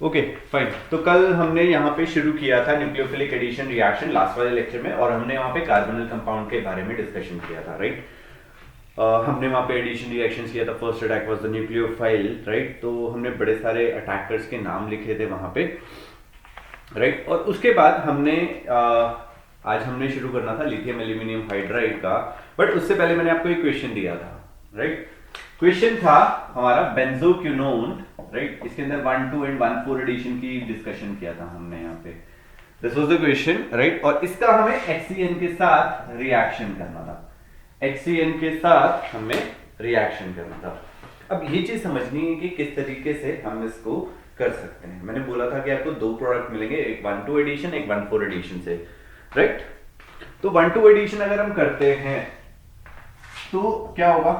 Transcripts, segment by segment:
Okay fine. तो कल हमने यहाँ पे शुरू किया था न्यूक्लियोफिलिक एडिशन रिएक्शन लास्ट वाले लेक्चर में, और हमने वहाँ पे कार्बोनिल कंपाउंड के बारे में डिस्कशन किया था, राइट। हमने वहाँ पे एडिशन रिएक्शंस किया था। First attack was the nucleophile, right. तो हमने बड़े सारे अटैकर्स के नाम लिखे थे वहाँ पे, राइट। और उसके बाद हमने आज हमने शुरू करना था लिथियम एल्यूमिनियम हाइड्राइड का, बट उससे पहले मैंने आपको एक क्वेश्चन दिया था, राइट। क्वेश्चन था हमारा बेंजोक्विनोन, राइट। इसके अंदर 1, 2 एंड 1, 4 एडिशन की डिस्कशन किया था हमने यहाँ पे। This was the question, right. और इसका हमें HCN के साथ रिएक्शन करना था। HCN के साथ हमें रिएक्शन करना था। अब ये चीज समझनी है कि किस तरीके से हम इसको कर सकते हैं। मैंने बोला था कि आपको दो प्रोडक्ट मिलेंगे, एक 1, 2 एडिशन, एक 1, 4 एडिशन से, राइट। तो 1, 2 एडिशन अगर हम करते हैं तो क्या होगा,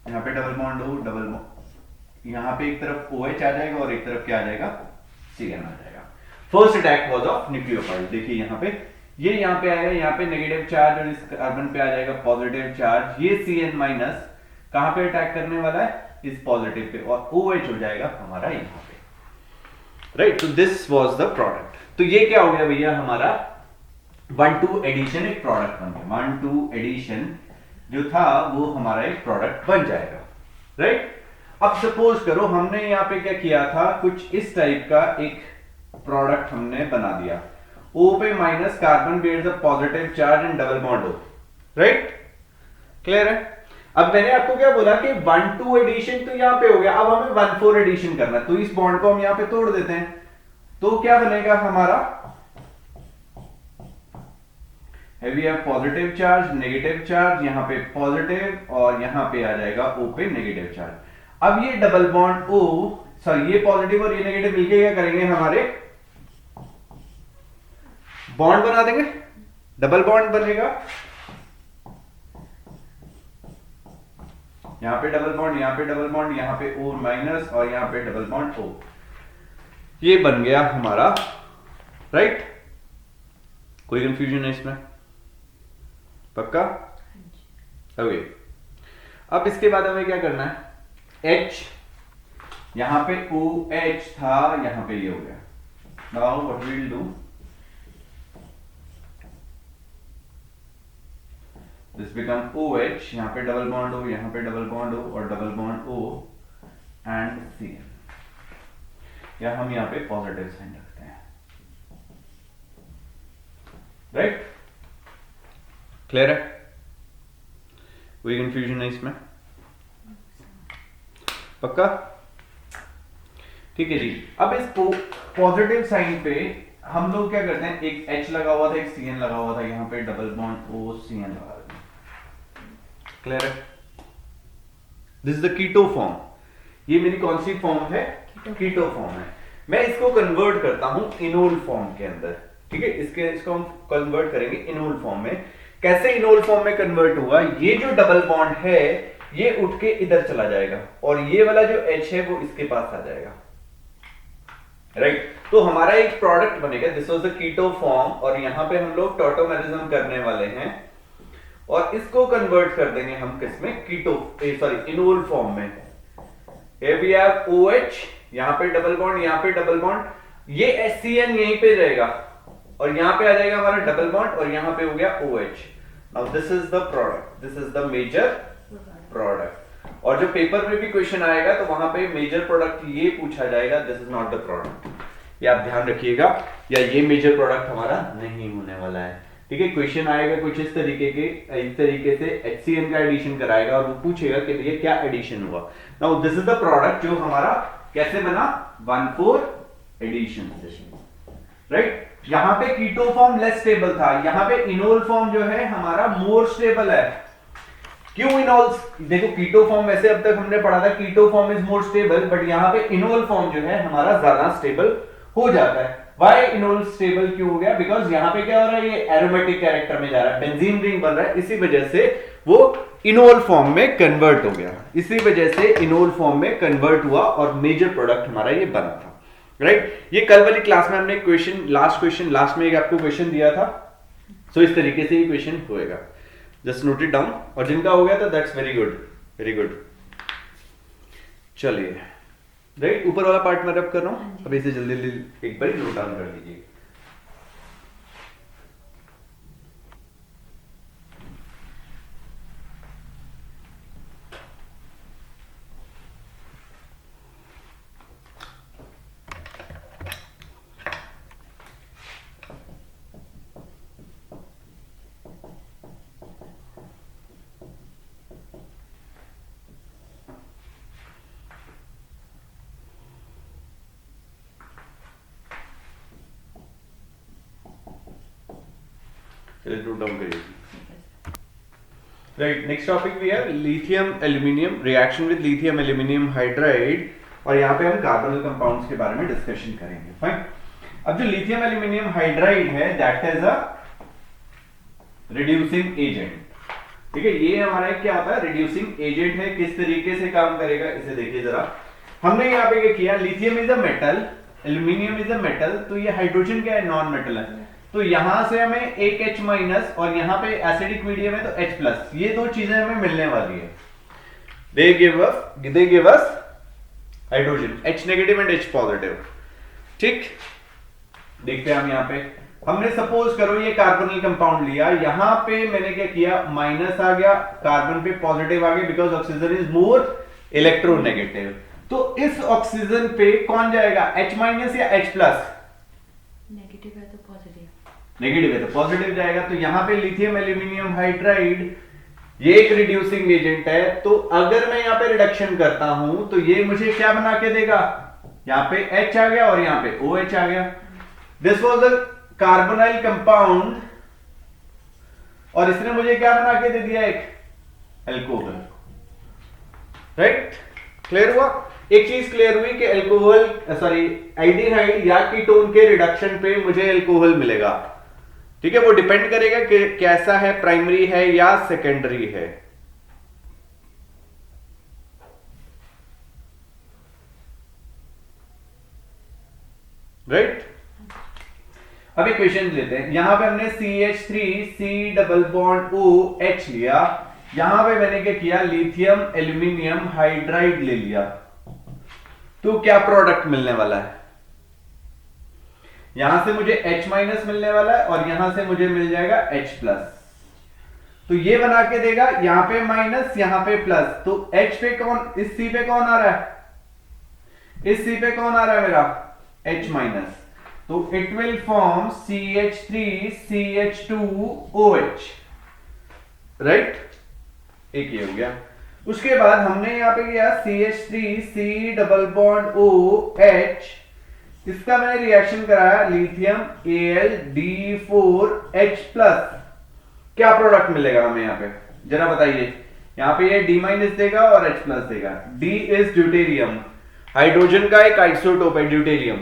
यहाँ पे डबल बॉन्ड हो, डबल बॉन्ड, यहाँ पे एक तरफ OH आ जाएगा और एक तरफ क्या आ जाएगा, CN आ जाएगा। First attack was of nucleophile. देखिए यहाँ पे ये यहाँ पे आएगा, यहाँ पे नेगेटिव चार्ज, और इस कार्बन पे आ जाएगा पॉजिटिव चार्ज। ये CN माइनस कहां पे अटैक करने वाला है, इस पॉजिटिव पे, और OH हो जाएगा हमारा यहाँ पे, राइट। तो दिस वाज द प्रोडक्ट। तो ये क्या हो गया भैया, हमारा 1, 2 एडिशन एक प्रोडक्ट बन गया। 1, 2 एडिशन जो था वो हमारा एक प्रोडक्ट बन जाएगा, राइट। अब सपोज करो हमने यहाँ पे क्या किया था, कुछ इस टाइप का एक प्रोडक्ट हमने बना दिया। O पे minus, carbon bears a positive charge and double bond हो, राइट। क्लियर है। अब मैंने आपको क्या बोला कि 1, 2 एडिशन तो यहाँ पे हो गया, अब हमें 1, 4 एडिशन करना है। तो इस बॉन्ड को हम यहाँ पे तोड़ देते हैं, तो क्या बनेगा हमारा, we have positive charge, negative charge, यहाँ पे पॉजिटिव, और यहाँ पे आ जाएगा O पे नेगेटिव चार्ज। अब ये डबल बॉन्ड O, सॉरी ये पॉजिटिव और ये नेगेटिव मिलके क्या करेंगे, हमारे बॉन्ड बना देंगे, डबल बॉन्ड बनेगा। यहाँ पे डबल बॉन्ड, यहाँ पे डबल बॉन्ड, यहाँ पे O माइनस, और यहाँ पे डबल बॉन्ड O। ये बन गया हमारा, राइट। कोई कंफ्यूजन है इसमें, पक्का? ओके। अब इसके बाद हमें क्या करना है, H, यहां पे OH था, यहां पे ये हो गया। Now what we will do, this become OH, यहां पे डबल बॉन्ड हो, यहां पे डबल बॉन्ड हो, और double bond O and CN, या हम यहां पे पॉजिटिव साइन रखते हैं, राइट। क्लियर है, कोई कंफ्यूजन है इसमें, पक्का? ठीक है जी। अब इस पॉजिटिव साइन पे हम लोग क्या करते हैं, एक H लगा हुआ था, एक CN लगा हुआ था, यहाँ पे डबल बॉन्ड O CN लगा देते हैं। क्लियर है। This is the keto form. ये मेरी कौन सी फॉर्म है, कीटो फॉर्म है। मैं इसको कन्वर्ट करता हूं इनोल फॉर्म के अंदर, ठीक है। इसको हम कन्वर्ट करेंगे इनोल फॉर्म में। कैसे इनोल फॉर्म में कन्वर्ट हुआ, ये जो डबल बॉन्ड है ये उठ के इधर चला जाएगा, और ये वाला जो H है वो इसके पास आ जाएगा, राइट। तो हमारा एक प्रोडक्ट बनेगा, this was the keto form, और यहां पे हम लोग टॉटोमेरिज्म करने वाले हैं, और इसको कन्वर्ट कर देंगे हम किसमें, कीटो सॉरी इनोल फॉर्म में। Here we have OH, यहां पे डबल बॉन्ड, यहां पे डबल बॉन्ड, ये HCN यहीं पे रहेगा, और यहां पे आ जाएगा हमारा डबल बॉन्ड, और यहां पे हो गया OH। Now this is the product, this is the major product. और जो पेपर में भी क्वेश्चन आएगा तो वहां पे मेजर प्रोडक्ट ये पूछा जाएगा, this is not the product. ये आप ध्यान रखिएगा, या ये मेजर प्रोडक्ट हमारा नहीं होने वाला है, ठीक है। क्वेश्चन आएगा कुछ इस तरीके से HCN का एडिशन कराएगा, और वो पूछेगा कि ये क्या एडिशन हुआ। Now this is the product जो हमारा कैसे बना, 1, 4 एडिशन, राइट। यहां पे कीटो फॉर्म लेस स्टेबल था, यहां पे इनोल फॉर्म जो है हमारा मोर स्टेबल है। क्यों इनोल्स, देखो कीटो फॉर्म वैसे अब तक हमने पढ़ा था keto form is more stable, but यहां पे इनोल फॉर्म जो है हमारा ज्यादा स्टेबल हो जाता है। वाई इनोल स्टेबल क्यों हो गया, बिकॉज यहां पे क्या हो रहा है, ये एरोमेटिक कैरेक्टर में जा रहा है, बेंजीन रिंग बन रहा है, इसी वजह से वो इनोल फॉर्म में कन्वर्ट हो गया, इसी वजह से इनोल फॉर्म में कन्वर्ट हुआ, और मेजर प्रोडक्ट हमारा ये बना था, राइट। ये कल वाली क्लास में हमने क्वेश्चन लास्ट में एक आपको क्वेश्चन दिया था, सो इस तरीके से ये क्वेश्चन होएगा, जस्ट नोट इट डाउन। और जिनका हो गया था that's very good, very good. चलिए राइट, ऊपर वाला पार्ट मैं रब कर रहा हूँ, अब इसे जल्दी जल्दी एक बार नोट डाउन कर दीजिए। नोट डाउन करिए। राइट, नेक्स्ट टॉपिक भी है lithium aluminium, reaction with lithium aluminium hydride, और यहाँ पे हम कार्बोनिल कंपाउंड्स के बारे में डिस्कशन करेंगे। फाइन। अब जो लिथियम एल्यूमिनियम हाइड्राइड है that is a reducing agent. ठीक है, ये हमारा क्या होता है, रिड्यूसिंग एजेंट है। किस तरीके से काम करेगा इसे देखिए जरा। हमने यहाँ पे क्या किया, lithium is a metal, aluminium is a metal, तो ये हाइड्रोजन क्या है, नॉन मेटल है। तो यहां से हमें एक H माइनस और यहाँ पे एसिडिक मीडियम है तो H प्लस, ये दो चीजें हमें मिलने वाली है। They give us hydrogen, H negative and H positive. ठीक, देखते हैं हम यहाँ पे। हमने सपोज करो ये कार्बोनिल कंपाउंड लिया, यहां पे मैंने क्या किया, माइनस आ गया, कार्बन पे पॉजिटिव आ गया, because oxygen is more electronegative. तो इस ऑक्सीजन पे कौन जाएगा, H माइनस या H प्लस? नेगेटिव है तो पॉजिटिव, नेगेटिव है तो पॉजिटिव जाएगा। तो यहाँ पे लिथियम एल्यूमिनियम हाइड्राइड ये एक रिड्यूसिंग एजेंट है, तो अगर मैं यहाँ पे रिडक्शन करता हूं तो ये मुझे क्या बना के देगा, यहाँ पे H आ गया और यहाँ पे OH आ गया। This was the carbonyl compound, और इसने मुझे क्या बना के दे दिया, एक अल्कोहल। राइट, क्लियर हुआ? एक चीज क्लियर हुई कि अल्कोहल एल्डिहाइड या कीटोन के रिडक्शन पे मुझे अल्कोहल मिलेगा। ठीक है, वो डिपेंड करेगा कि कैसा है, प्राइमरी है या सेकेंडरी है। राइट, अब इक्वेशन लेते हैं। यहां पे हमने CH3 डबल बॉन्ड OH लिया, यहां पे मैंने क्या किया, लिथियम एल्यूमिनियम हाइड्राइड ले लिया। तो क्या प्रोडक्ट मिलने वाला है, यहां से मुझे H माइनस मिलने वाला है और यहां से मुझे मिल जाएगा H प्लस। तो ये बना के देगा, यहां पे माइनस यहां पे प्लस, तो H पे कौन, इस C पे कौन आ रहा है, इस C पे कौन आ रहा है मेरा, H माइनस। तो it will form CH3CH2OH। Right, एक ये हो गया। उसके बाद हमने यहां पे किया CH3C डबल बॉन्ड OH, इसका मैंने रिएक्शन कराया लिथियम Al(D4H प्लस। क्या प्रोडक्ट मिलेगा हमें यहाँ पे, जरा बताइए। यहाँ पे ये D माइनस देगा और H प्लस देगा। D इज ड्यूटेरियम, हाइड्रोजन का एक आइसोटोप है ड्यूटेरियम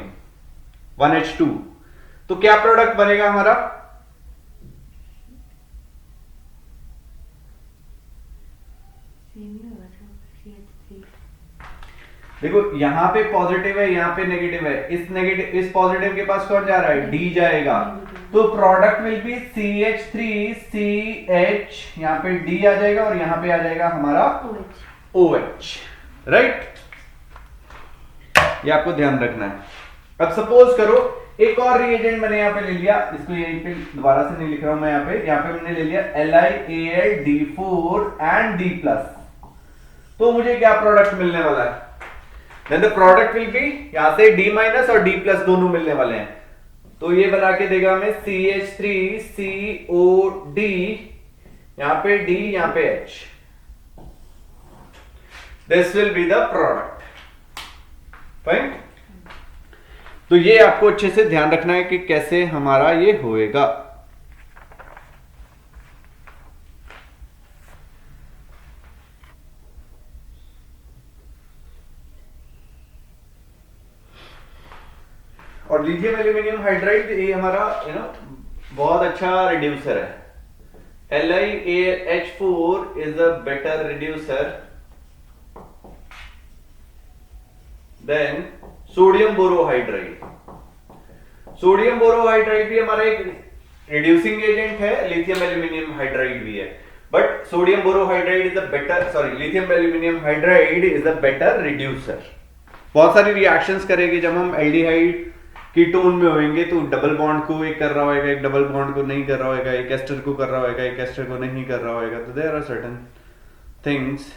1H2। तो क्या प्रोडक्ट बनेगा हमारा, देखो यहाँ पे पॉजिटिव है, यहाँ पे नेगेटिव है, इस पॉजिटिव के पास कौन जा रहा है, D जाएगा। तो प्रोडक्ट विल बी CH3CH, यहाँ पे D आ जाएगा और यहाँ पे आ जाएगा हमारा OH। राइट, ये आपको ध्यान रखना है। अब सपोज करो एक और रिएजेंट मैंने यहाँ पे ले लिया, इसको यहीं पे दोबारा से नहीं लिख रहा हूं मैं, यहाँ पे मैंने ले लिया LiAlD4 एंड D प्लस। तो मुझे क्या प्रोडक्ट मिलने वाला है, then the product will be, यहां से D माइनस और D प्लस दोनों मिलने वाले हैं। तो ये बना के देगा हमें CH3COD, यहां पे D, यहां पे H। This will be the product. Fine, तो ये आपको अच्छे से ध्यान रखना है कि कैसे हमारा ये होएगा। और लिथियम एल्यूमिनियम हाइड्राइड ये हमारा बहुत अच्छा रिड्यूसर है। LiAH4 is a better reducer than sodium borohydride. Sodium borohydride भी हमारा एक रिड्यूसिंग एजेंट है, लिथियम एल्यूमिनियम हाइड्राइड भी है, but sodium borohydride is a better, lithium aluminium hydride is a better reducer. बहुत सारी रिएक्शंस करेगी। जब हम एल्डिहाइड कीटोन में होंगे तो डबल बॉन्ड को एक कर रहा होगा, एक डबल बॉन्ड को नहीं कर रहा होगा, एक एस्टर को कर रहा होगा, एक एस्टर को नहीं कर रहा होगा। तो there are certain things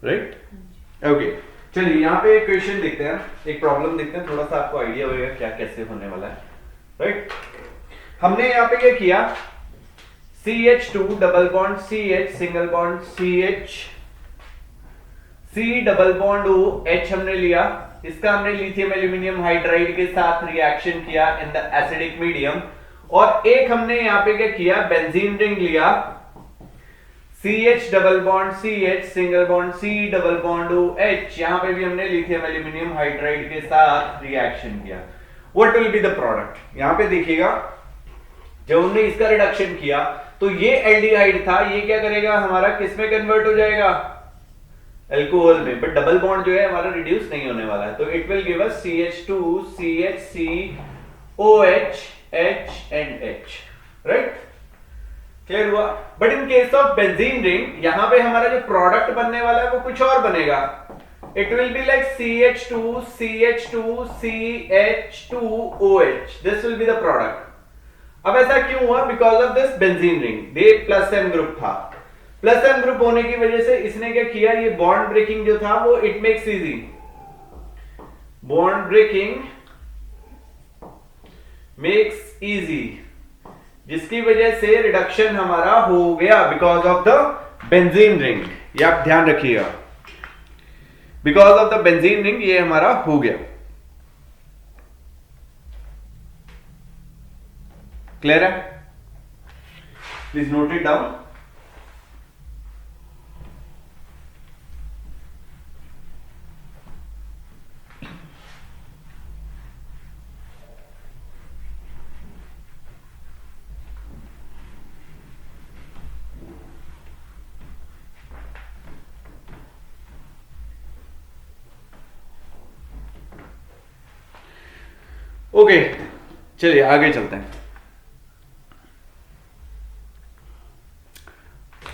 right. Okay, चलिए यहाँ पे एक क्वेश्चन देखते हैं, एक प्रॉब्लम देखते हैं, थोड़ा सा आपको आइडिया होगा क्या कैसे होने वाला है। राइट, हमने यहाँ पे क्या किया, CH2 double bond CH single bond CH C double bond O H हमने लिया, इसका हमने लिथियम एल्यूमिनियम हाइड्राइड के साथ रिएक्शन किया इन द एसिडिक मीडियम। और एक हमने यहाँ पे क्या किया, बेंजीन रिंग लिया, CH double bond CH single bond C double bond OH, यहां पे भी हमने लिथियम एल्यूमिनियम हाइड्राइड के साथ रिएक्शन किया। What will be the product, यहां पे देखिएगा जब हमने इसका रिडक्शन किया तो ये एल्डिहाइड था, ये क्या करेगा हमारा किस में कन्वर्ट हो जाएगा, अल्कोहल में, बट डबल बॉन्ड जो है हमारा रिड्यूस नहीं होने वाला है। तो it will give us CH2 CHC OH H and H, right, clear हुआ। But in case of benzene ring यहां पे हमारा जो प्रोडक्ट बनने वाला है वो कुछ और बनेगा, it will be like CH2 CH2 CH2OH, this will be the product. अब ऐसा क्यों हुआ, because of this benzene ring, ये प्लस एम ग्रुप था, प्लस एम ग्रुप होने की वजह से इसने क्या किया, ये बॉन्ड ब्रेकिंग जो था वो it makes easy, bond breaking makes easy, जिसकी वजह से रिडक्शन हमारा हो गया because of the benzene ring. ये आप ध्यान रखिएगा, because of the benzene ring ये हमारा हो गया। क्लियर है, please note it down. Okay, चलिए आगे चलते हैं।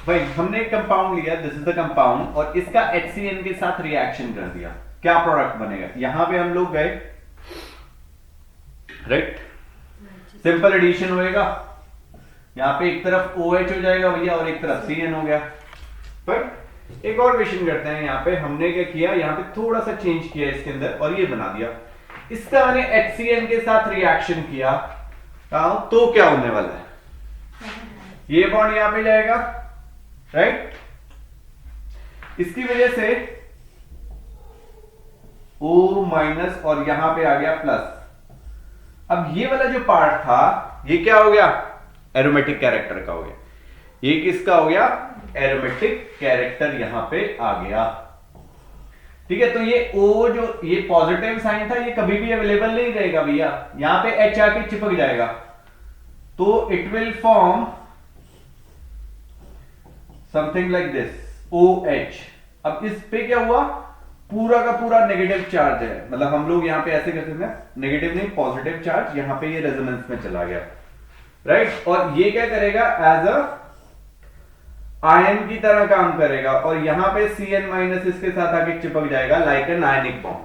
भाई हमने एक कंपाउंड लिया, दिस इज द कंपाउंड, और इसका HCN के साथ रिएक्शन कर दिया, क्या प्रोडक्ट बनेगा, यहां पे हम लोग गए, राइट, सिंपल एडिशन होएगा, यहां पे एक तरफ OH हो जाएगा भैया और एक तरफ CN हो गया। बट एक और क्वेश्चन करते हैं, यहां पे हमने क्या किया, यहां पे थोड़ा सा चेंज किया इसके अंदर और ये बना दिया, इसका मैंने HCN के साथ रिएक्शन किया, तो क्या होने वाला है, ये बॉन्ड यहां पे जाएगा, राइट, इसकी वजह से O माइनस और यहां पे आ गया प्लस। अब ये वाला जो पार्ट था ये क्या हो गया, एरोमेटिक कैरेक्टर का हो गया, ये किसका हो गया, एरोमेटिक कैरेक्टर यहां पे आ गया। ठीक है, तो ये O जो ये पॉजिटिव साइन था ये कभी भी अवेलेबल नहीं रहेगा भैया, यहां पे H आके चिपक जाएगा, तो it will form something like this OH। अब इस पे क्या हुआ, पूरा का पूरा नेगेटिव चार्ज है, मतलब हम लोग यहां पे ऐसे करते थे, नेगेटिव नहीं पॉजिटिव चार्ज, यहां पे ये रेजोनेंस में चला गया, राइट, और ये क्या करेगा, एज अ आयन की तरह काम करेगा, और यहां पे Cn माइनस इसके साथ आके चिपक जाएगा like an ionic bond,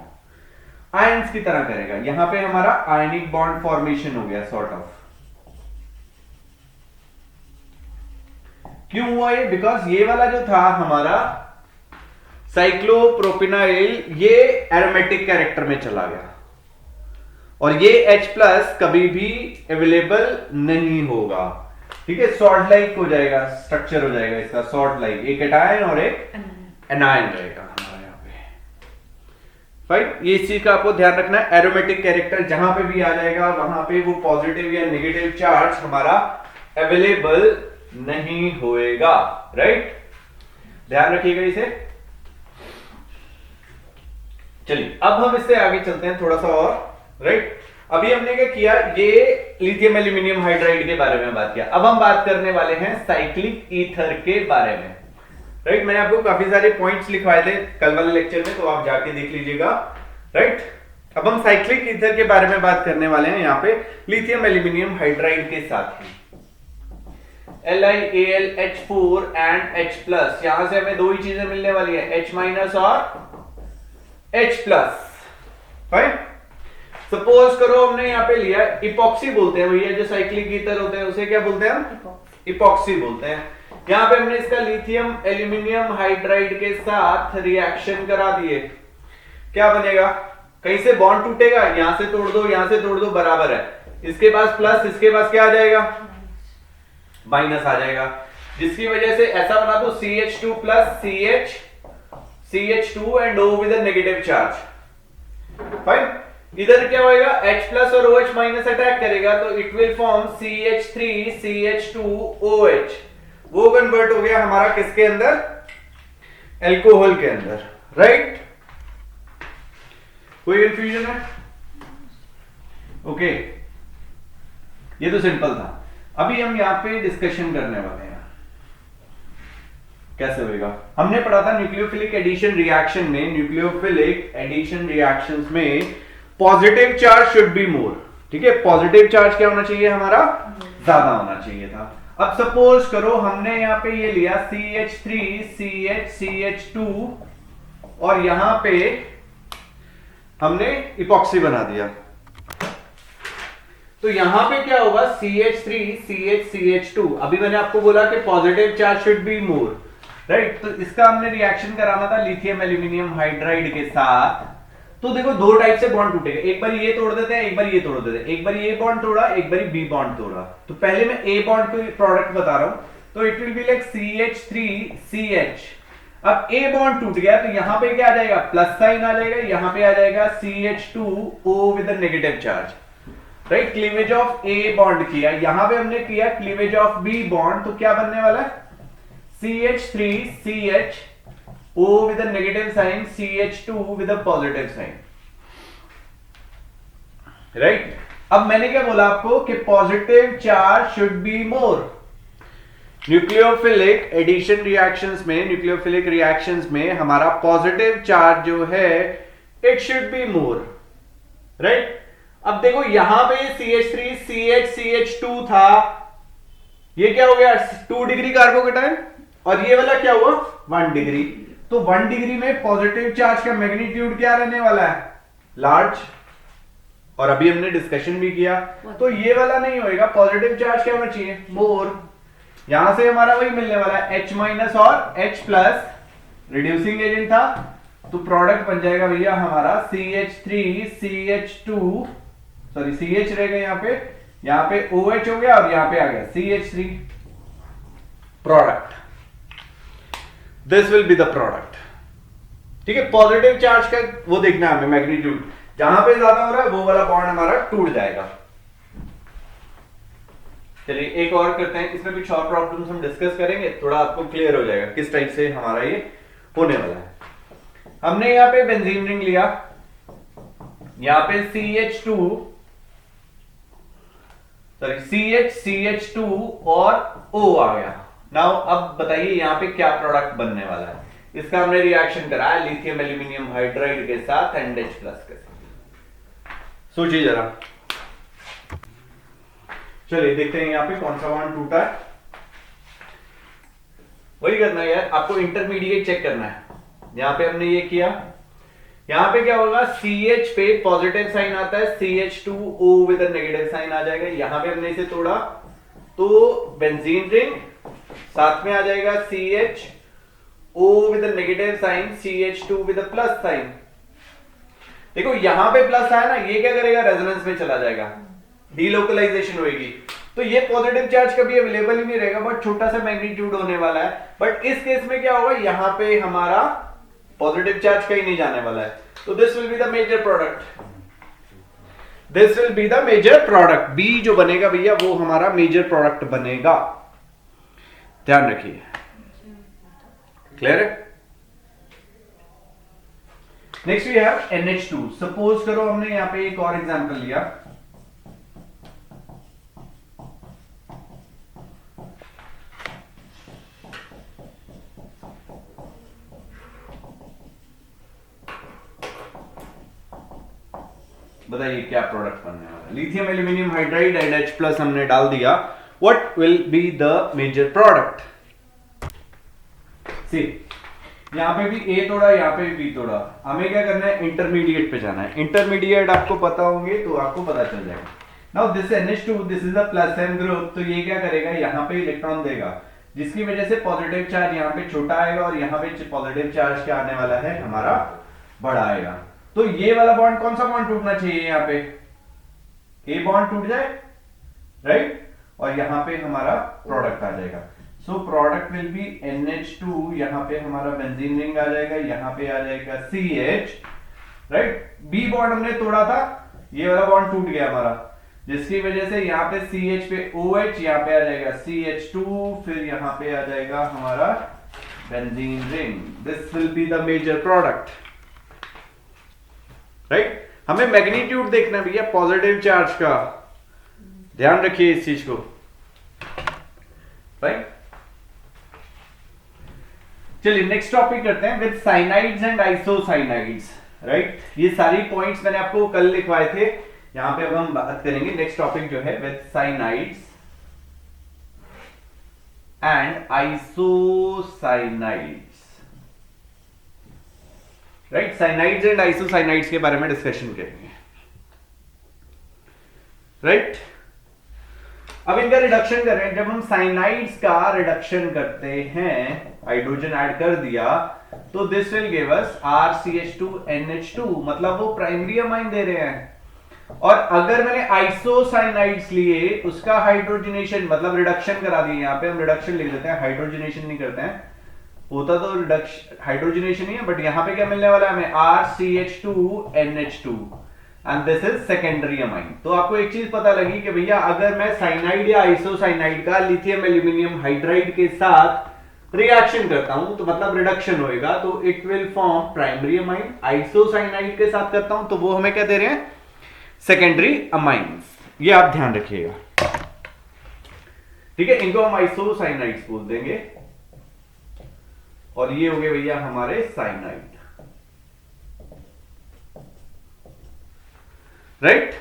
ions की तरह करेगा, यहां पे हमारा आयनिक बॉन्ड फॉर्मेशन हो गया सॉर्ट ऑफ। क्यों हुआ ये, बिकॉज ये वाला जो था हमारा साइक्लोप्रोपिनाइल ये एरोमेटिक कैरेक्टर में चला गया, और ये H प्लस कभी भी अवेलेबल नहीं होगा, ठीक है, सॉल्ट लाइक हो जाएगा, स्ट्रक्चर हो जाएगा इसका सॉल्ट लाइक, एक एटायन और एक एनायन रहेगा हमारे यहाँ पे, राइट, ये इस चीज का आपको ध्यान रखना है, एरोमेटिक कैरेक्टर जहां पे भी आ जाएगा वहां पे वो पॉजिटिव या नेगेटिव चार्ज हमारा अवेलेबल नहीं होएगा, राइट, ध्यान रखिएगा इसे। चलिए अब हम इससे आगे चलते हैं थोड़ा सा और, राइट। अभी हमने क्या किया, ये लिथियम एल्यूमिनियम हाइड्राइड के बारे में बात किया। अब हम बात करने वाले हैं साइक्लिक ईथर के बारे में, राइट। मैंने आपको काफी सारे पॉइंट्स लिखवाए थे कल वाले लेक्चर में, तो आप जाके देख लीजिएगा, राइट। अब हम साइक्लिक ईथर के बारे में बात करने वाले हैं यहाँ पे लिथियम एल्यूमिनियम हाइड्राइड के साथ ही। LiAlH4 एंड H+, यहां से हमें दो ही चीजें मिलने वाली है, H- और H+, फाइन। सपोज करो हमने यहाँ पे लिया इपॉक्सी बोलते हैं भैया, जो साइक्लिक ईथर होते हैं उसे क्या बोलते हैं हम, इपॉक्सी बोलते हैं। यहाँ पे हमने इसका लिथियम एल्यूमिनियम हाइड्राइड के साथ रिएक्शन करा दिए, क्या बनेगा, कहीं से बॉन्ड टूटेगा, यहां से तोड़ दो यहां से तोड़ दो, बराबर है, इसके पास प्लस इसके पास क्या आ जाएगा, माइनस आ जाएगा, जिसकी वजह से ऐसा बना दो CH2 plus CH2 and O with negative charge, fine. इधर क्या होएगा, H प्लस और OH माइनस अटैक करेगा तो it will form CH3 CH2 OH, वो कन्वर्ट हो गया हमारा किसके अंदर, एल्कोहल के अंदर, राइट। कोई कंफ्यूजन है, ओके, ये तो सिंपल था। अभी हम यहां पे डिस्कशन करने वाले हैं कैसे होएगा। हमने पढ़ा था न्यूक्लियोफिलिक एडिशन रिएक्शन में, न्यूक्लियोफिलिक एडिशन रिएक्शंस में पॉजिटिव चार्ज शुड बी मोर, ठीक है, पॉजिटिव चार्ज क्या होना चाहिए हमारा, ज्यादा होना चाहिए था। अब सपोज करो हमने यहाँ पे ये लिया CH3 CH2 और यहां पे हमने इपॉक्सी बना दिया, तो यहां पे क्या होगा, CH3 CH2। अभी मैंने आपको बोला कि positive charge should be more, right. तो इसका हमने रिएक्शन कराना था लिथियम एल्यूमिनियम हाइड्राइड के साथ। तो देखो दो टाइप से बॉन्ड टूटेगा, एक बार ये तोड़ देते हैं एक बार ये तोड़ देते हैं, एक बार ये बॉन्ड तोड़ा एक बार बी बॉन्ड तोड़ा। तो पहले मैं ए बॉन्ड को प्रोडक्ट बता रहा हूं, तो it will be like CH3 CH। अब ए बॉन्ड टूट गया तो यहां पे क्या आ जाएगा, प्लस साइन आ जाएगा, यहां पे आ जाएगा CH2O with negative charge, right. Cleavage of a bond किया, यहां पे हमने किया क्लीवेज ऑफ बी बॉन्ड, तो क्या बनने वाला है, CH3 CH O with a negative sign, CH2 with a positive sign, right? अब मैंने क्या बोला आपको कि positive charge should be more. Nucleophilic addition reactions में, न्यूक्लियोफिलिक रिएक्शंस में हमारा पॉजिटिव चार्ज जो है it should be more, right. अब देखो यहां पे CH3 CH2 था, ये क्या हो गया 2 डिग्री कार्बोकेटायन, और ये वाला क्या हुआ 1 डिग्री। तो 1 डिग्री में पॉजिटिव चार्ज का मैग्नीट्यूड क्या रहने वाला है, लार्ज। और अभी हमने डिस्कशन भी किया, तो ये वाला नहीं होएगा, पॉजिटिव चार्ज क्या होना चाहिए, मोर। यहां से हमारा वही मिलने वाला है H- और H+, रिड्यूसिंग एजेंट था, तो प्रोडक्ट बन जाएगा भैया हमारा CH3 CH2, सॉरी CH रहेगा यहां पे OH हो गया और यहां पे आ गया CH3, product. This will be the product, ठीक है। पॉजिटिव चार्ज का वो देखना है हमें मैग्नीट्यूड, जहां पे ज्यादा हो रहा है वो वाला बॉन्ड हमारा टूट जाएगा। चलिए एक और करते हैं, इसमें कुछ और प्रॉब्लम्स हम डिस्कस करेंगे, थोड़ा आपको क्लियर हो जाएगा किस टाइप से हमारा ये होने वाला है। हमने यहाँ पे बेंजीन रिंग लिया, यहाँ पे CH2 और O आ गया। नाउ अब बताइए यहाँ पे क्या प्रोडक्ट बनने वाला है। इसका हमने रिएक्शन कराया लिथियम एल्यूमिनियम हाइड्राइड के साथ एंड H+ के साथ। सोचिए जरा, चलिए देखते हैं यहाँ पे कौन सा बॉन्ड टूटा है। वही करना है यार, आपको इंटरमीडिएट चेक करना है। यहां पे हमने ये किया, यहां पे क्या होगा, CH पे पॉजिटिव साइन आता है, CH2O विद नेगेटिव साइन आ जाएगा। यहां पे हमने इसे तोड़ा तो बेंजीन रिंग, साथ में आ जाएगा CHO with negative sign, CH2 with plus sign. देखो यहां पे प्लस आया ना, ये क्या करेगा, रेजोनेंस में चला जाएगा, डीलोकलाइजेशन होगी। तो ये पॉजिटिव चार्ज कभी अवेलेबल ही नहीं रहेगा, बहुत छोटा सा मैग्नीट्यूड होने वाला है। बट इस केस में क्या होगा, यहां पे हमारा पॉजिटिव चार्ज कहीं नहीं जाने वाला है। तो this will be the major product, this will be the major product. B जो बनेगा भैया वो हमारा मेजर प्रोडक्ट बनेगा, ध्यान रखिए। क्लियर है? Next we have NH2। Suppose करो हमने यहां पे एक और एग्जांपल लिया, बताइए क्या प्रोडक्ट बनने वाला है। Lithium aluminium hydride and H plus हमने डाल दिया, what will be the major product. See यहां पे भी A तोड़ा, यहां पे भी B तोड़ा, हमें क्या करना है, इंटरमीडिएट पे जाना है। इंटरमीडिएट आपको पता होंगे तो आपको पता चल जाएगा। Now this NH2, this is a plus N group, तो ये क्या करेगा, यहां पे इलेक्ट्रॉन देगा, जिसकी वजह से पॉजिटिव चार्ज यहां पे छोटा आएगा और यहां पे पॉजिटिव चार्ज क्या आने वाला है, हमारा बड़ा आएगा। तो ये वाला बॉन्ड, कौन सा बॉन्ड टूटना चाहिए, यहां पे ए बॉन्ड टूट जाए, राइट, और यहां पे हमारा प्रोडक्ट आ जाएगा। So product will B NH2, यहां पे हमारा बेंजीन रिंग आ जाएगा, यहां पे आ जाएगा CH, राइट। बी बॉन्ड हमने तोड़ा था, ये वाला बॉन्ड टूट गया हमारा, जिसकी वजह से यहां पे CH पे OH, यहां पे आ जाएगा CH2, फिर यहां पे आ जाएगा हमारा benzene ring. This will be the major product, right. हमें मैग्नीट्यूड देखना है भैया पॉजिटिव चार्ज का, ध्यान रखिए इस चीज को, राइट। चलिए नेक्स्ट टॉपिक करते हैं, with cyanides and isocyanides, right. ये सारी पॉइंट्स मैंने आपको कल लिखवाए थे, यहां पे अब हम बात करेंगे। नेक्स्ट टॉपिक जो है with cyanides and isocyanides, right. Cyanides and isocyanides के बारे में डिस्कशन करेंगे, राइट। अब इनका रिडक्शन कर रहे हैं। जब हम साइनाइड्स का रिडक्शन करते हैं, हाइड्रोजन ऐड कर दिया, तो this will give us RCH2NH2, मतलब वो प्राइमरी अमाइन दे रहे हैं। और अगर मैंने आइसोसाइनाइड्स लिए, उसका हाइड्रोजनेशन मतलब रिडक्शन करा दिया, यहां पे हम रिडक्शन लिख देते हैं, हाइड्रोजनेशन नहीं करते हैं, होता तो रिडक्शन हाइड्रोजनेशन ही है, बट यहां पे क्या मिलने वाला है हमें, RCH2NH2 and this is secondary amine. तो आपको एक चीज पता लगी कि भैया अगर मैं साइनाइड या आइसोसाइनाइड का लिथियम एल्यूमिनियम हाइड्राइड के साथ रिएक्शन करता हूं तो मतलब रिडक्शन होएगा, तो it will form primary amine. Isocyanide के साथ करता हूं तो वो हमें क्या दे रहे हैं, सेकेंडरी अमाइंस। ये आप ध्यान रखिएगा, ठीक है। इनको हम आइसोसाइनाइड्स बोल देंगे, और ये हो गए भैया हमारे साइनाइड, राइट।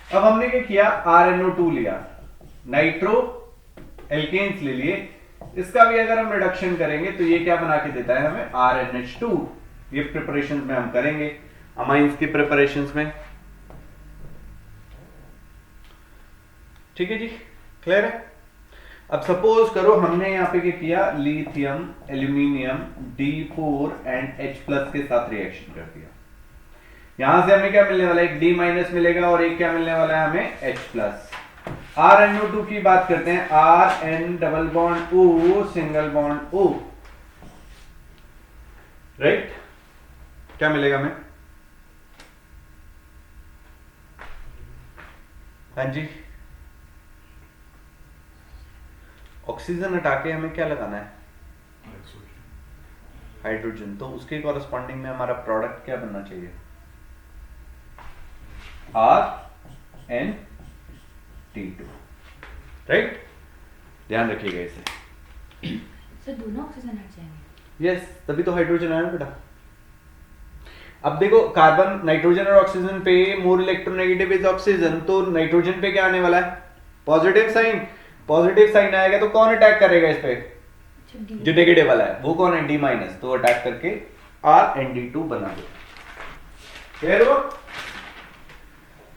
अब हमने क्या किया, RNO2 लिया, नाइट्रो एल्केन्स ले लिए, इसका भी अगर हम रिडक्शन करेंगे तो ये क्या बना के देता है हमें, RNH2। ये प्रिपरेशन में हम करेंगे, अमाइंस की प्रिपरेशन में, ठीक है जी, क्लियर है। अब सपोज करो हमने यहां पे क्या किया, lithium aluminium D4 and H plus के साथ रिएक्शन कर दिया। यहां से हमें क्या मिलने वाला है, एक D माइनस मिलेगा और एक क्या मिलने वाला है हमें, H प्लस। RNO2 की बात करते हैं, RN double bond O single bond O, right. क्या मिलेगा हमें, हाँ जी, ऑक्सीजन हटा के हमें क्या लगाना है, हाइड्रोजन। तो उसके कॉरेस्पॉन्डिंग में हमारा प्रोडक्ट क्या बनना चाहिए, RNT2, राइट। ध्यान रखिएगा इसे। सर दोनों ऑक्सीजन हट जाएंगे, यस, तभी तो हाइड्रोजन आया बेटा। अब देखो कार्बन, नाइट्रोजन और ऑक्सीजन पे मोर इलेक्ट्रोनेगेटिव इज ऑक्सीजन, तो नाइट्रोजन पे क्या आने वाला है, पॉजिटिव साइन। पॉजिटिव साइन आएगा तो कौन अटैक करेगा इस पे, जो नेगेटिव वाला है, वो कौन है, D माइनस, तो अटैक करके RND2 बना दो। क्लियर हो,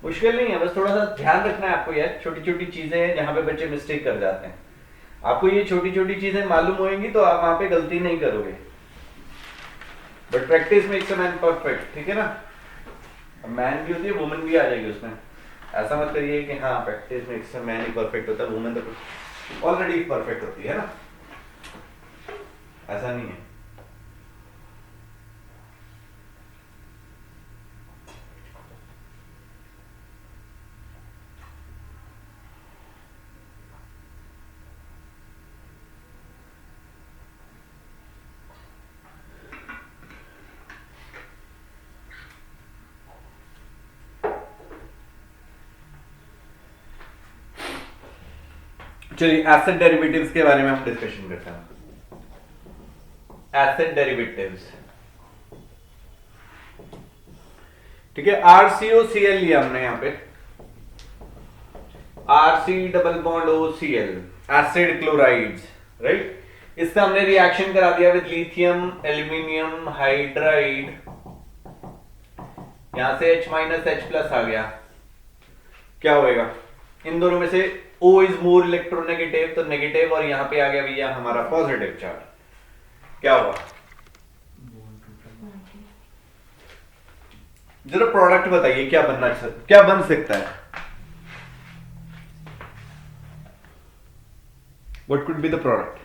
मुश्किल नहीं है, बस थोड़ा सा ध्यान रखना है आपको, यार छोटी छोटी चीजें हैं जहां पे बच्चे मिस्टेक कर जाते हैं। आपको ये छोटी छोटी चीजें मालूम होंगी तो आप वहां पे गलती नहीं करोगे, but practice makes a man perfect, ठीक है ना। अब मैन भी होती है, वुमेन भी आ जाएगी उसमें, ऐसा मत करिए कि हाँ practice makes a man he perfect होता है, वुमेन तो ऑलरेडी परफेक्ट होती है ना, ऐसा नहीं है। चलिए एसिड डेरिवेटिव्स के बारे में हम डिस्कशन करते हैं। एसिड डेरिवेटिव्स, ठीक है। RCOCl लिया हमने यहां पे, RC double bond OCl, acid chlorides, right. इसका हमने रिएक्शन करा दिया विद लिथियम एल्यूमिनियम हाइड्राइड, यहां से H माइनस H प्लस आ गया, क्या होएगा? इन दोनों में से O इज मोर इलेक्ट्रोनेगेटिव, तो नेगेटिव, और यहां पे आ गया भैया हमारा पॉजिटिव चार्ज, क्या होगा? जरा प्रोडक्ट बताइए क्या बन सकता है? What could be the product?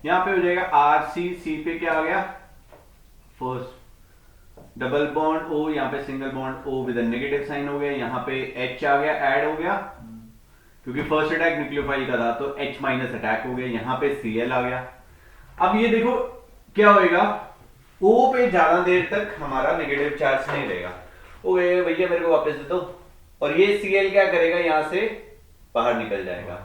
यहां पे हो जाएगा RCC पे क्या आ गया? फर्स्ट डबल बॉन्ड O, यहां पे single bond O with negative sign हो गया, यहां पे H आ गया, ऐड हो गया, क्योंकि फर्स्ट अटैक न्यूक्लियोफाइल का था तो H माइनस अटैक हो गया, यहां पे Cl आ गया। अब ये देखो क्या होएगा, O पे ज्यादा देर तक हमारा नेगेटिव चार्ज नहीं रहेगा। ओए भैया मेरे को वापस दे दो, और ये Cl क्या करेगा, यहां से बाहर निकल जाएगा,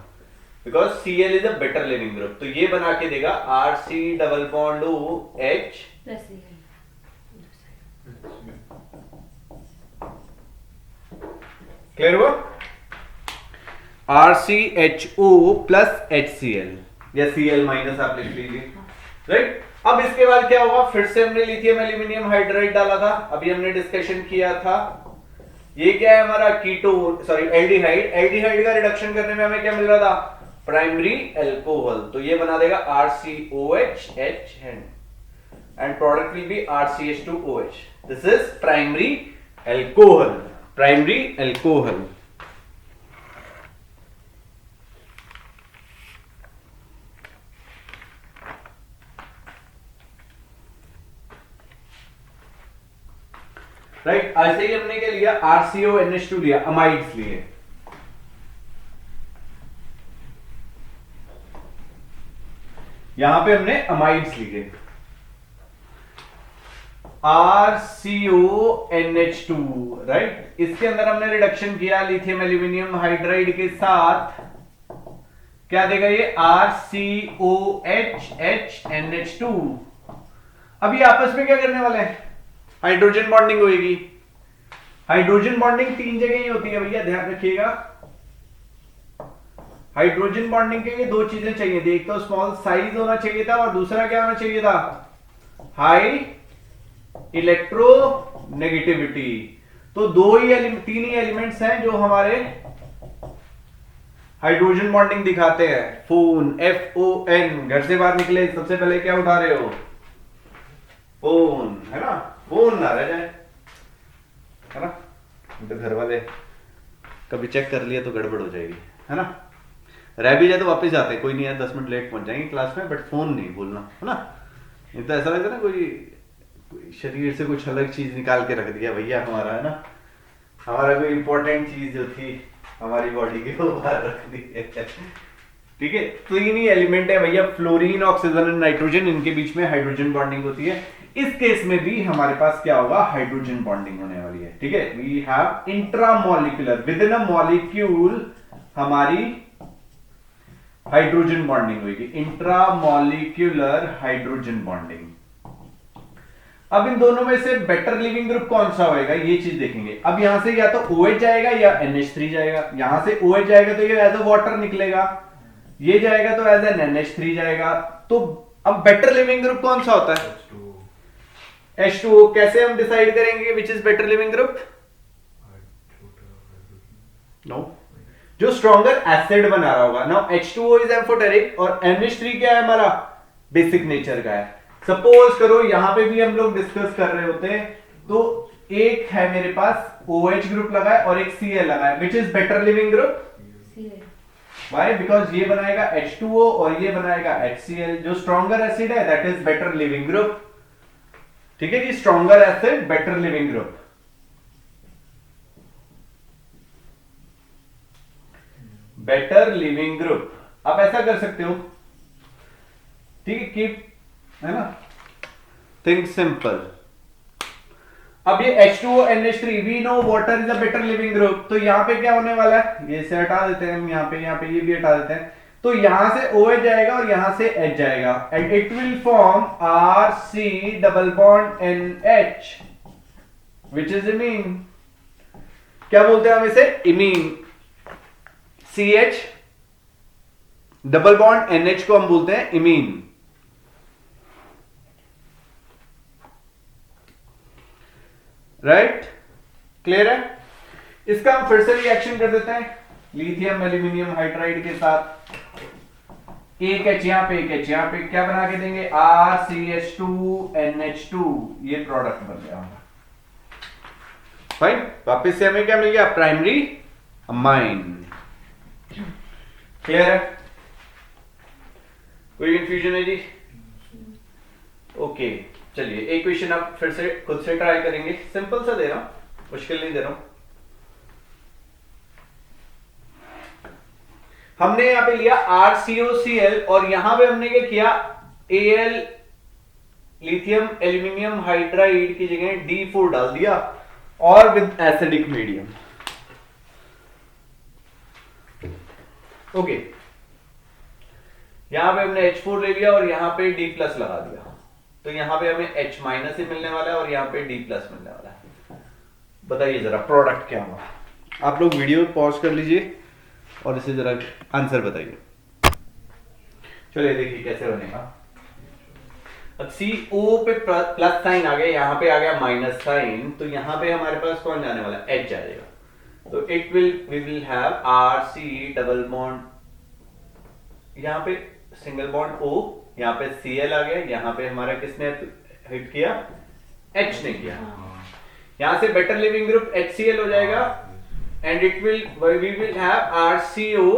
because Cl is a better leaving group, तो ये बना के देगा RC double bond OH plus clear हुआ? RCHO प्लस HCl या Cl माइनस आप लिख लीजिए, राइट। अब इसके बाद क्या होगा, फिर से हमने लिथियम एल्यूमिनियम हाइड्राइड डाला था, अभी हमने डिस्कशन किया था, ये क्या है हमारा कीटोन, सॉरी एल्डिहाइड। एल्डिहाइड का रिडक्शन करने में हमें क्या मिल रहा था? प्राइमरी अल्कोहल, तो ये बना देगा RCOH H and product will be RCH2OH. This is primary alcohol. Primary alcohol. Right, ऐसे ही हमने क्या लिया, RCONH2 लिया, अमाइड्स लिए, यहां पे हमने अमाइड्स लिए, RCONH2, राइट। इसके अंदर हमने रिडक्शन किया लिथियम एल्यूमिनियम हाइड्राइड के साथ, क्या देगा ये? RCOH NH2। अब ये आपस में क्या करने वाले हैं? हाइड्रोजन बॉन्डिंग होगी। हाइड्रोजन बॉन्डिंग 3 जगह ही होती है भैया, ध्यान रखिएगा। हाइड्रोजन बॉन्डिंग के लिए 2 चीजें चाहिए थी, एक तो स्मॉल साइज होना चाहिए था, और दूसरा क्या होना चाहिए था? High electronegativity. तो 3 ही एलिमेंट्स हैं जो हमारे हाइड्रोजन बॉन्डिंग दिखाते हैं। फोन, FON, घर से बाहर निकले सबसे पहले क्या उठा रहे हो? फोन, है ना? फोन ना रह जाए, है ना? तो घर वाले कभी चेक कर लिया तो गड़बड़ हो जाएगी, है ना? रह भी जाए तो वापस जाते हैं, कोई नहीं है 10 मिनट लेट पहुंच जाएंगे क्लास में, बट फोन नहीं भूलना, है ना? नहीं तो ऐसा लगता है ना कोई शरीर से कुछ अलग चीज निकाल के रख दिया भैया हमारा, है ना? हमारा कोई इंपॉर्टेंट चीज जो थी हमारी बॉडी के वो बाहर रख दी है, ठीक है। 3 ही एलिमेंट है भैया, फ्लोरीन, ऑक्सीजन एंड नाइट्रोजन, इनके बीच में हाइड्रोजन बॉन्डिंग होती है। इस केस में भी हमारे पास क्या होगा? हाइड्रोजन बॉन्डिंग होने वाली है, ठीक है। We have intramolecular, within a molecule हमारी हाइड्रोजन बॉन्डिंग होगी, इंट्रामॉलिक्यूलर हाइड्रोजन बॉन्डिंग। अब इन दोनों में से बेटर लिविंग ग्रुप कौन सा होएगा, ये चीज देखेंगे। अब यहां से या तो OH जाएगा या NH3 जाएगा। यहां से OH जाएगा तो ये एज अ वाटर निकलेगा, ये जाएगा तो एज एन NH3 जाएगा। तो अब बेटर लिविंग ग्रुप कौन सा होता है? H2O। कैसे हम डिसाइड करेंगे which is better leaving group? No, जो स्ट्रॉन्गर एसिड बना रहा होगा। नाउ H2O इज एम्फोटेरिक और NH3 क्या है हमारा? बेसिक नेचर का है। सपोज करो यहां पे भी हम लोग डिस्कस कर रहे होते हैं, तो एक है मेरे पास OH ग्रुप लगा है और एक Cl लगा है, which is better leaving group? Why? Because ये बनाएगा H2O और ये बनाएगा HCl। जो स्ट्रॉन्गर एसिड है that is better leaving group, ठीक है जी। Stronger acid better leaving group. Better leaving group, आप ऐसा कर सकते हो, ठीक है, कीप, है ना? Think simple. अब ये H2O NH3, we know water is a better leaving group, तो यहाँ पे क्या होने वाला है, ये से हटा देते हैं हम, यहाँ पे ये भी हटा देते हैं, तो यहां से OH जाएगा और यहां से H जाएगा, and it will form RC double bond NH which is imine. क्या बोलते हैं हम इसे, imine. CH double bond NH को हम बोलते हैं इमीन। राइट, क्लियर है। इसका हम फिर से रिएक्शन कर देते हैं लिथियम एल्यूमिनियम हाइड्राइड के साथ, एक H यहां पे, एक H यहां पे, क्या बना के देंगे, RCH2NH2, ये प्रोडक्ट बन गया हमारा। फाइन, वापस से हमें क्या मिल गया, प्राइमरी अमाइन। क्लियर है, कोई कंफ्यूजन है जी? ओके, चलिए एक क्वेश्चन आप फिर से खुद से ट्राई करेंगे, सिंपल सा दे रहा हूं, मुश्किल नहीं दे रहा हूं। हमने यहां पे लिया RCOCl और यहां पे हमने क्या किया, Al लिथियम एल्यूमिनियम हाइड्राइड की जगह D4 डाल दिया और विद एसिडिक मीडियम। ओके, यहां पे हमने H4 ले लिया और यहां पे D+ लगा दिया, तो यहां पे हमें H- ही मिलने वाला है और यहां पे D+ मिलने वाला है। बताइए जरा प्रोडक्ट क्या हुआ। आप लोग वीडियो पॉज कर लीजिए और इसे जरा आंसर बताइए। चलिए देखिए कैसे बनेगा। अब CO पे प्लस साइन आ गया, यहां पे आ गया माइनस साइन, तो यहां पे हमारे पास कौन जाने वाला है, H जाएगा, तो we will have RC double bond, यहां पे सिंगल बॉन्ड O, यहां पे Cl आ गया, यहां पे हमारा किसने हिट किया, H ने किया, यहां से बेटर लिविंग ग्रुप HCl हो जाएगा, and we will have RCO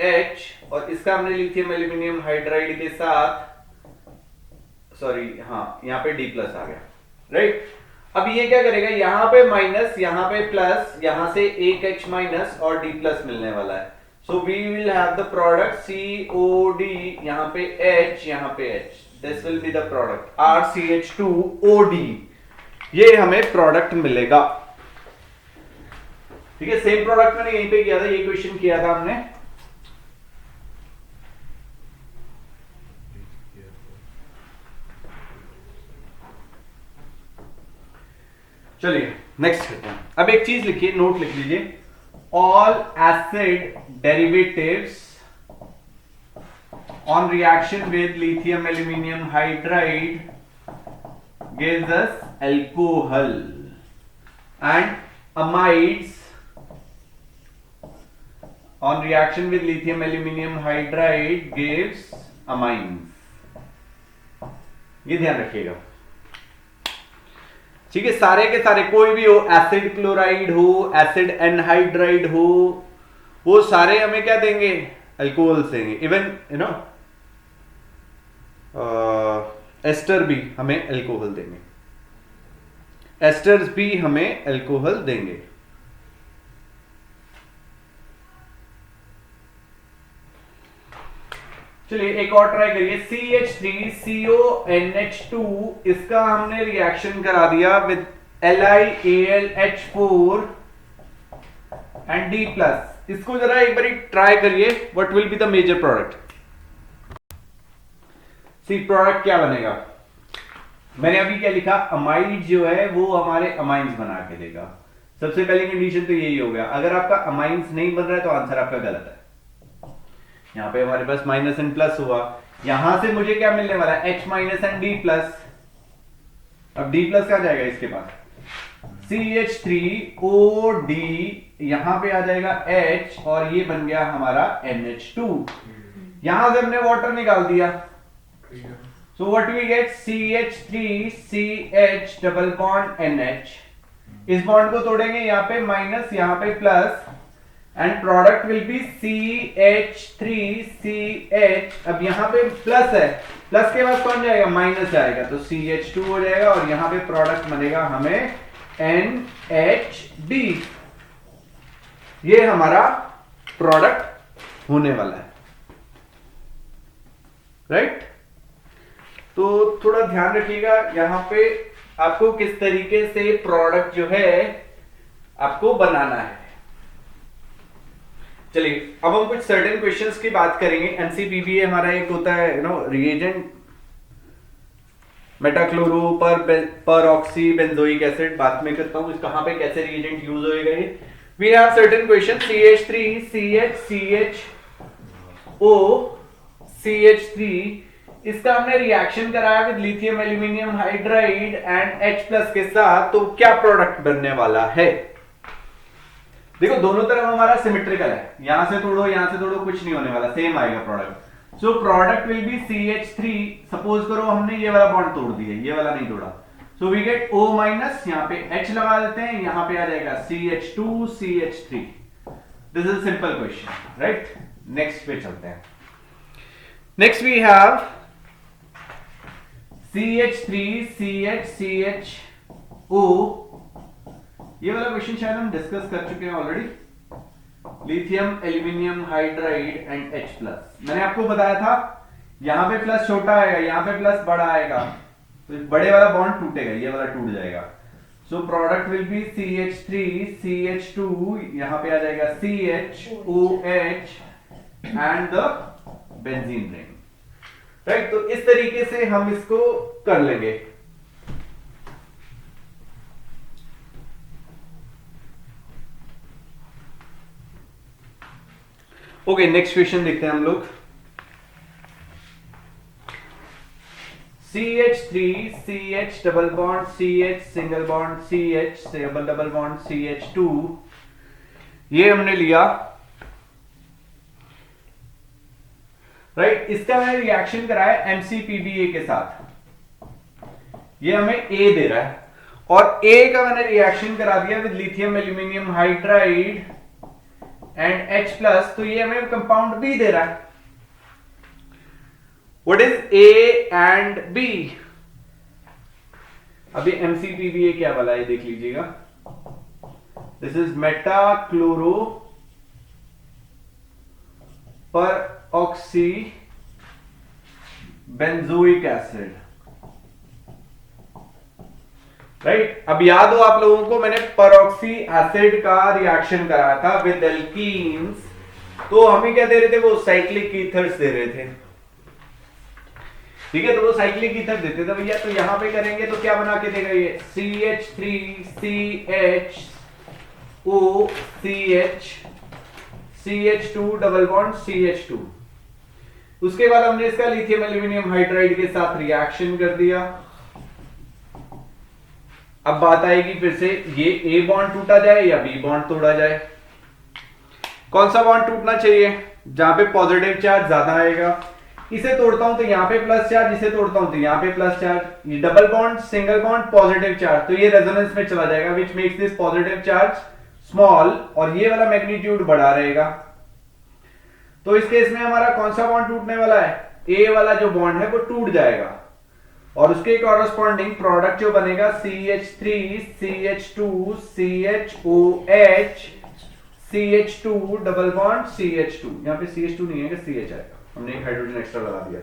H, और इसका हमने लिथियम एल्यूमिनियम हाइड्राइड के साथ, सॉरी हाँ, यहां पे D+ आ गया, राइट। अब ये क्या करेगा, यहां पे माइनस, यहां पे प्लस, यहां से एक H- और D+ मिलने वाला है, so we will have the product COD, यहां पे H, यहां पे H, this will be the product RCH2OD, ये हमें प्रोडक्ट मिलेगा। ठीक है, सेम प्रोडक्ट मैंने यहीं पे किया था, ये क्वेश्चन किया था हमने। चलिए नेक्स्ट करते हैं। अब एक चीज लिखिए, नोट लिख लीजिए, all acid derivatives on reaction with lithium aluminium hydride gives us alcohol and amides on reaction with lithium aluminum hydride gives amines। ये ध्यान रखिएगा, ठीक है। सारे के सारे कोई भी हो, एसिड क्लोराइड हो, एसिड एनहाइड्राइड हो, वो सारे हमें क्या देंगे, अल्कोहल देंगे। इवन यू नो एस्टर भी हमें अल्कोहल देंगे, एस्टर्स भी हमें अल्कोहल देंगे। चलिए एक और ट्राई करिए, CH3CONH2, इसका हमने रिएक्शन करा दिया विद LiAlH4 एंड D+। इसको जरा एक बार ट्राई करिए, what will be the major product. See product क्या बनेगा, मैंने अभी क्या लिखा, अमाइड जो है वो हमारे अमाइंस बना के देगा। सबसे पहली कंडीशन तो यही हो गया, अगर आपका अमाइंस नहीं बन रहा है तो आंसर आपका गलत है। यहां पे हमारे पास माइनस एंड प्लस हुआ, यहां से मुझे क्या मिलने वाला है, H- एंड D+। अब D+ क्या जाएगा इसके पास, CH3OD, यहां पे आ जाएगा H, और ये बन गया हमारा NH2। यहां से हमने वाटर निकाल दिया, so what we get, CH3CH double bond NH, इस बॉन्ड को तोड़ेंगे, यहां पे माइनस, यहां पे plus, and product will B CH3CH। अब यहां पे प्लस है, प्लस के बाद कौन जाएगा, माइनस जाएगा, तो CH2 हो जाएगा, और यहां पे प्रोडक्ट बनेगा हमें NHD। ये हमारा प्रोडक्ट होने वाला है, राइट। तो थोड़ा ध्यान रखिएगा, यहां पे आपको किस तरीके से प्रोडक्ट जो है आपको बनाना है। चलिए अब हम कुछ सर्टेन क्वेश्चंस की बात करेंगे। एमसीपीबी हमारा एक होता है रिएजेंट, मेटाक्लोरो पर ऑक्सी बेंजोइक एसिड, बात में करता हूं कहां पे कैसे रिएजेंट यूज होएगा ये। We have certain question CH3 CH CHO CH3, इसका हमने रिएक्शन कराया with lithium aluminium hydride and H+ के साथ, तो क्या प्रोडक्ट बनने वाला है। देखो दोनों तरफ हमारा सिमेट्रिकल है, यहां से तोड़ो कुछ नहीं होने वाला, सेम आएगा product. So product will B CH3। Suppose करो हमने ये वाला बॉन्ड तोड़ दिया, ये वाला नहीं तोड़ा, सो वी गेट O-, यहां पे H लगा देते हैं, यहां पे आ जाएगा CH2 CH3। This is simple question, right. Next पे चलते हैं। Next we have CH3 CH CHO। ये वाला क्वेश्चन शायद हम डिस्कस कर चुके हैं already. Lithium aluminium hydride and H+। मैंने आपको बताया था यहां पे प्लस छोटा आएगा, यहां पे प्लस बड़ा आएगा, तो बड़े वाला बॉन्ड टूटेगा, ये वाला टूट जाएगा। So product will B CH3 CH2, यहां पे आ जाएगा CHOH and the benzene ring, right. तो इस तरीके से हम इसको कर लेंगे। ओके, नेक्स्ट क्वेश्चन देखते हैं हम लोग। CH3 CH double bond CH single bond CH double bond CH2, ये हमने लिया, राइट। इसका मैंने रिएक्शन कराया MCPBA के साथ, ये हमें A दे रहा है, और A का मैंने रिएक्शन करा दिया with lithium aluminium hydride and H+, तो ये हमें कंपाउंड B दे रहा है। What is A and B। अभी MCPBA क्या वाला है देख लीजिएगा। दिस इज मेटाक्लोरो पर ऑक्सी बेंजोइक एसिड, राइट। अब याद हो आप लोगों को, मैंने परऑक्सी एसिड का रिएक्शन कराया था विद एल्कीन्स, तो हमें क्या दे रहे थे, वो साइक्लिक ईथर्स दे रहे थे, ठीक है। तो वो साइक्लिक ईथर देते थे भैया, तो यहां पे करेंगे तो क्या बना के देगा ये CH3 CHO CH CH2 double bond CH2। उसके बाद हमने इसका लिथियम एल्यूमिनियम हाइड्राइड के साथ रिएक्शन कर दिया। अब बात आएगी फिर से, ये A बॉन्ड टूटा जाए या B बॉन्ड तोड़ा जाए। कौन सा बॉन्ड टूटना चाहिए, जहां पे पॉजिटिव चार्ज ज्यादा आएगा। इसे तोड़ता हूं तो यहां पे प्लस चार्ज, इसे तोड़ता हूं तो यहां पे प्लस चार्ज। ये double bond single bond positive charge, तो ये रेजोनेंस में चला जाएगा, which makes this positive charge small, और ये वाला मैग्नीट्यूड बड़ा रहेगा। तो इस केस में हमारा कौन सा बॉन्ड टूटने वाला है, A वाला जो बॉन्ड है वो टूट जाएगा, और उसके कॉरस्पॉन्डिंग प्रोडक्ट जो बनेगा CH3 CH2 CHOH CH2 double bond CH2। यहां पे CH2 नहीं है, CH आएगा, हमने एक हाइड्रोजन एक्स्ट्रा लगा दिया,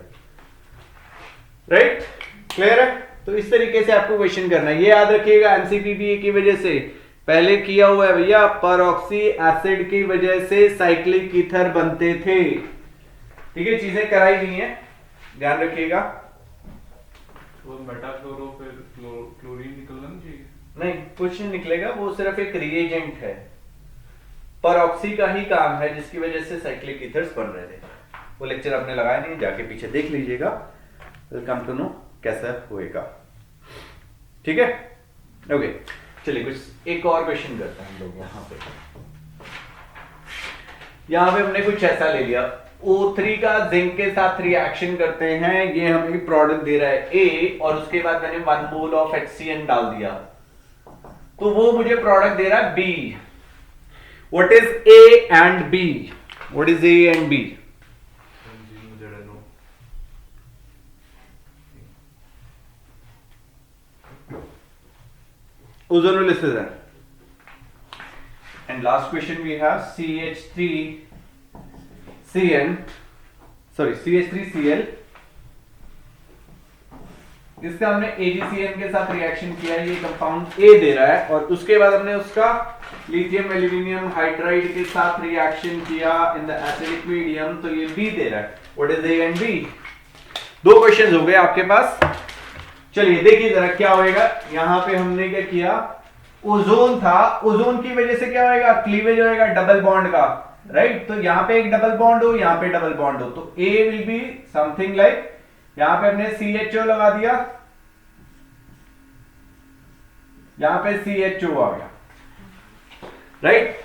राइट। क्लियर है। तो इस तरीके से आपको क्वेश्चन करना है, ये याद रखिएगा। MCPBA की वजह से पहले किया हुआ है भैया, परऑक्सी एसिड की वजह से साइक्लिक ईथर बनते थे, ठीक है। चीजें कराई गई हैं, ध्यान रखिएगा। वो मेटाक्लोरो फिर क्लोरीन निकलना नहीं चाहिए। नहीं, कुछ नहीं निकलेगा, वो सिर्फ एक रिएजेंट है, परऑक्सी का ही काम है जिसकी वजह से साइक्लिक ईथर्स बन रहे थे। वो लेक्चर आपने लगाया नहीं, जाके पीछे देख लीजिएगा, वेलकम टू नो कैसा होएगा, ठीक है। ओके, चलिए कुछ एक और क्वेश्चन करते हैं हम लोग। यहां पे हमने कुछ ऐसा ले लिया, O3 का जिंक के साथ रिएक्शन करते हैं, ये हमें प्रोडक्ट दे रहा है A, और उसके बाद मैंने 1 मोल ऑफ HCN डाल दिया, तो वो मुझे प्रोडक्ट दे रहा है B। What is A and B, what is A and B। Ozonolysis है। And last question we have CH3Cl इसका हमने AgCN के साथ रिएक्शन किया, ये कंपाउंड A दे रहा है, और उसके बाद हमने उसका लिथियम एल्यूमिनियम हाइड्राइड के साथ रिएक्शन किया इन द एसिडिक मीडियम, तो ये B दे रहा है। What is A and B? 2 questions हो गए आपके पास। चलिए देखिए जरा क्या होएगा। यहां पे हमने क्या किया, ओजोन था, ओजोन की वजह से क्या होएगा, क्लीवेज होएगा डबल बॉन्ड का, राइट। तो यहां पे एक डबल बॉन्ड हो, यहां पे डबल बॉन्ड हो, तो A will be something like, यहां पे हमने CHO लगा दिया, यहां पे CHO आ गया, राइट।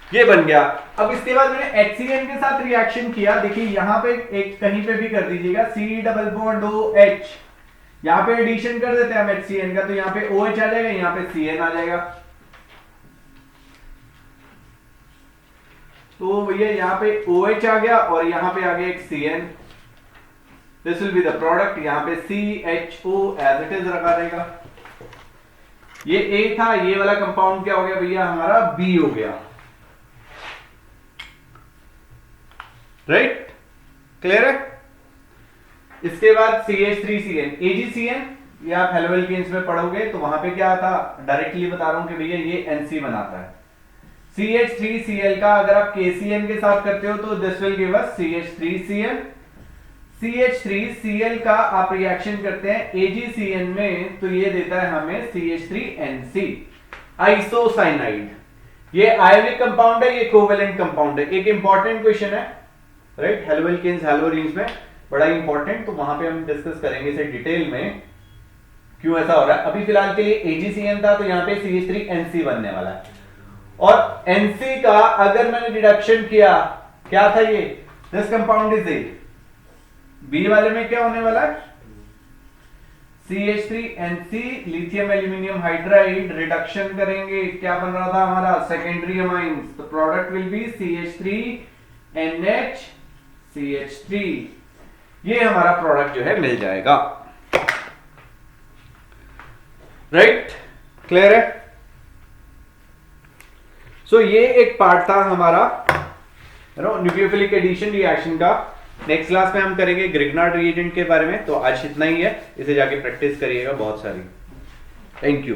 ये बन गया। अब इसके बाद मैंने HCN के साथ रिएक्शन किया, देखिए यहां पे एक कहीं पे भी कर दीजिएगा, C डबल बॉन्ड OH, यहां पे एडिशन कर देते हैं हम HCN का, तो यहां पे OH आ जाएगा, यहां पे CN आ जाएगा। तो भैया यहां पे OH आ गया और यहां पे आ गया एक CN, this will be the product. यहां पे CHO एज इट इज रखा रहेगा। ये A था, ये वाला कंपाउंड क्या हो गया भैया हमारा B हो गया, राइट। क्लियर है। इसके बाद CH3CN AgCN, ये आप हेलोएल्केन्स में पढ़ोगे तो वहां पे क्या था, डायरेक्टली बता रहा हूं कि भैया ये NC बनाता है। CH3Cl का अगर आप KCN के साथ करते हो तो this will give us CH3Cl। CH3Cl का आप रिएक्शन करते हैं AgCN में तो ये देता है हमें CH3NC आइसोसाइनाइड। ये आयोनिक कंपाउंड है, ये कोवेलेंट कंपाउंड है। एक इंपॉर्टेंट क्वेश्चन है, राइट, हेलोएल्केन्स हेलोरीन्स में बड़ा इंपॉर्टेंट, तो वहां पे हम डिस्कस करेंगे इसे डिटेल में क्यों ऐसा हो रहा है। अभी फिलहाल के लिए AgCN था तो यहां पे CH3NC बनने वाला है, और NC का अगर मैंने डिडक्शन किया, क्या था ये, this compound is A, B वाले में क्या होने वाला है, CH3NC lithium aluminium hydride, reduction करेंगे, क्या बन रहा था हमारा सेकेंडरी अमाइंस, तो product will B CH3NH CH3, ये हमारा प्रोडक्ट जो है मिल जाएगा, राइट। क्लियर है। सो ये एक पार्ट था हमारा न्यूक्लियोफिलिक एडिशन रिएक्शन का। नेक्स्ट क्लास में हम करेंगे ग्रिग्नार्ड रिएजेंट के बारे में, तो आज इतना ही है, इसे जाके प्रैक्टिस करिएगा बहुत सारी। Thank you.